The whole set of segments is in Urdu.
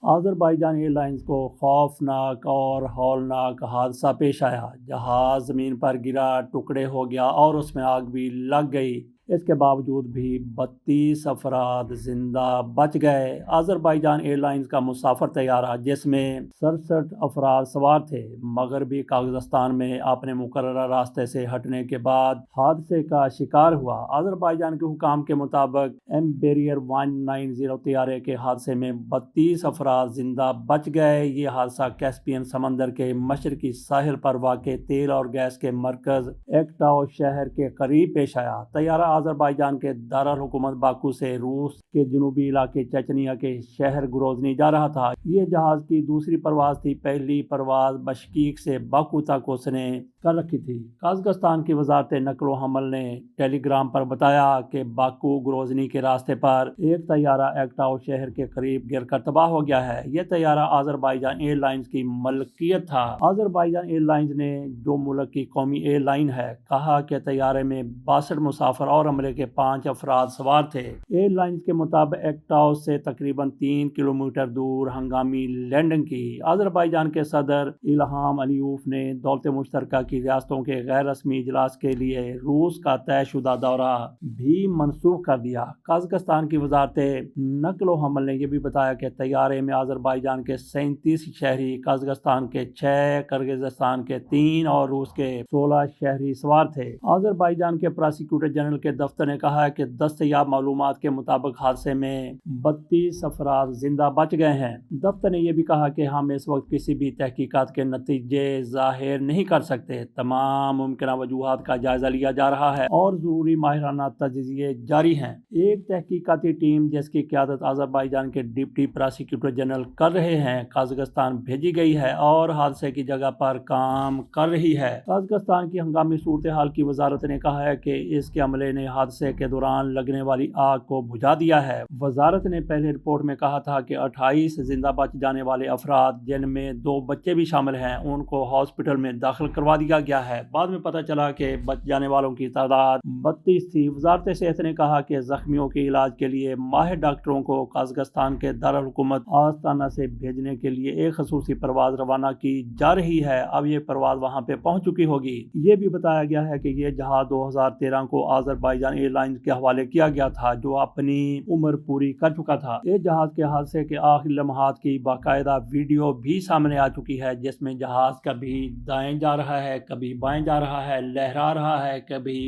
آذربائیجان ایئر لائنز کو خوفناک اور ہولناک حادثہ پیش آیا۔ جہاز زمین پر گرا، ٹکڑے ہو گیا اور اس میں آگ بھی لگ گئی۔ اس کے باوجود بھی 32 افراد زندہ بچ گئے۔ آذربائیجان ایئر لائنز کا مسافر طیارہ جس میں 67 افراد سوار تھے، مغربی قازقستان میں اپنے مقررہ راستے سے ہٹنے کے بعد حادثے کا شکار ہوا۔ آذربائیجان کے حکام کے مطابق ایمبریئر 190 طیارے کے حادثے میں 32 افراد زندہ بچ گئے۔ یہ حادثہ کیسپین سمندر کے مشرقی ساحل پر واقع تیل اور گیس کے مرکز ایکٹاؤ شہر کے قریب پیش آیا۔ طیارہ آذربائیجان کے دارالحکومت باکو سے روس کے جنوبی علاقے چچنیا کے شہر گروزنی جا رہا تھا۔ یہ جہاز کی دوسری پرواز تھی۔ پہلی پرواز بشکیک سے باکو تک اس نے کر رکھی تھی۔ قازقستان کی وزارت نقل و حمل نے ٹیلی گرام پر بتایا کہ باکو گروزنی کے راستے پر ایک طیارہ ایکٹاؤ شہر کے قریب گر کر تباہ ہو گیا ہے۔ یہ طیارہ آذربائیجان ایئر لائنز کی ملکیت تھا۔ آذربائیجان ایئر لائنز نے، جو ملک کی قومی ایئر لائن ہے، کہا کہ طیارے میں 62 مسافر اور عملے کے 5 افراد سوار تھے۔ ایئر لائنز کے مطابق ایکٹاؤ سے تقریباً 3 کلومیٹر دور ہنگامی لینڈنگ کی۔ آذربائیجان کے صدر الہام علیوف نے دولت مشترکہ کی ریاستوں کے غیر رسمی اجلاس کے لیے روس کا طے شدہ دورہ بھی منسوخ کر دیا۔ قازقستان کی وزارت نقل و حمل نے یہ بھی بتایا کہ طیارے میں آذربائیجان کے 37 شہری، قازقستان کے 6، کرغزستان کے 3 اور روس کے 16 شہری سوار تھے۔ آذربائیجان کے پراسیکیوٹر جنرل کے دفتر نے کہا ہے کہ دستیاب معلومات کے مطابق حادثے میں 32 افراد زندہ بچ گئے ہیں۔ دفتر نے یہ بھی کہا کہ ہم اس وقت کسی بھی تحقیقات کے نتیجے ظاہر نہیں کر سکتے۔ تمام ممکنہ وجوہات کا جائزہ لیا جا رہا ہے اور ضروری ماہرانہ تجزیے جاری ہیں۔ ایک تحقیقاتی ٹیم جس کی قیادت آذربائیجان کے ڈپٹی پراسیکیوٹر جنرل کر رہے ہیں، قازقستان بھیجی گئی ہے اور حادثے کی جگہ پر کام کر رہی ہے۔ قازقستان کی ہنگامی صورتحال کی وزارت نے کہا ہے کہ اس کے عملے نے حادثے کے دوران لگنے والی آگ کو بجھا دیا ہے۔ وزارت نے پہلے رپورٹ میں کہا تھا کہ 28 زندہ بچ جانے والے افراد، جن میں 2 بچے بھی شامل ہیں، ان کو ہاسپٹل میں داخل کروا دیا گیا ہے۔ بعد میں پتہ چلا کہ بچ جانے والوں کی تعداد 32 تھی۔ وزارت صحت نے کہا کہ زخمیوں کے علاج کے لیے ماہر ڈاکٹروں کو قازقستان کے دارالحکومت آستانہ سے بھیجنے کے لیے ایک خصوصی پرواز روانہ کی جا رہی ہے۔ اب یہ پرواز وہاں پہ پہنچ چکی ہوگی۔ یہ بھی بتایا گیا ہے کہ یہ جہاز 2013 کو آذربائیجان ایئر لائنز کے حوالے کیا گیا تھا، جو اپنی عمر پوری کر چکا تھا۔ اس جہاز کے حادثے کے آخری لمحات کی باقاعدہ ویڈیو بھی سامنے آ چکی ہے، جس میں جہاز کبھی دائیں جا رہا ہے، کبھی بائیں جا رہا ہے، لہرا رہا ہے، کبھی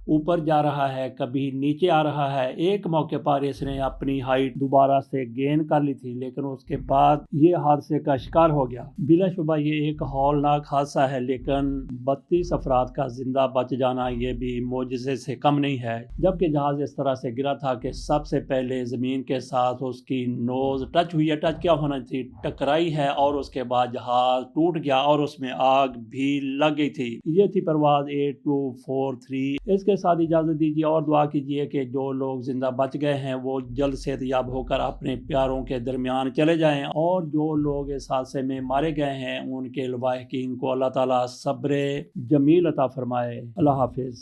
اوپر جا رہا ہے، کبھی نیچے آ رہا ہے۔ ایک موقع پر اس نے اپنی ہائٹ دوبارہ سے گین کر لی تھی، لیکن اس کے بعد یہ حادثے کا شکار ہو گیا۔ بلا شبہ یہ ایک ہولناک حادثہ ہے، لیکن 32 افراد کا زندہ بچ جانا یہ بھی معجزے سے کم نہیں ہے۔ جبکہ جہاز اس طرح سے گرا تھا کہ سب سے پہلے زمین کے ساتھ اس کی نوز ٹچ ہوئی ہے، ٹچ کیا ہونا تھی، ٹکرائی ہے، اور اس کے بعد جہاز ٹوٹ گیا اور اس میں آگ بھی لگ گئی تھی۔ یہ تھی پرواز 8243۔ اس کے ساتھ اجازت دیجیے اور دعا کیجیے کہ جو لوگ زندہ بچ گئے ہیں وہ جلد صحت یاب ہو کر اپنے پیاروں کے درمیان چلے جائیں، اور جو لوگ اس حادثے میں مارے گئے ہیں ان کے لواحقین کو اللہ تعالیٰ صبر جمیل عطا فرمائے۔ اللہ حافظ۔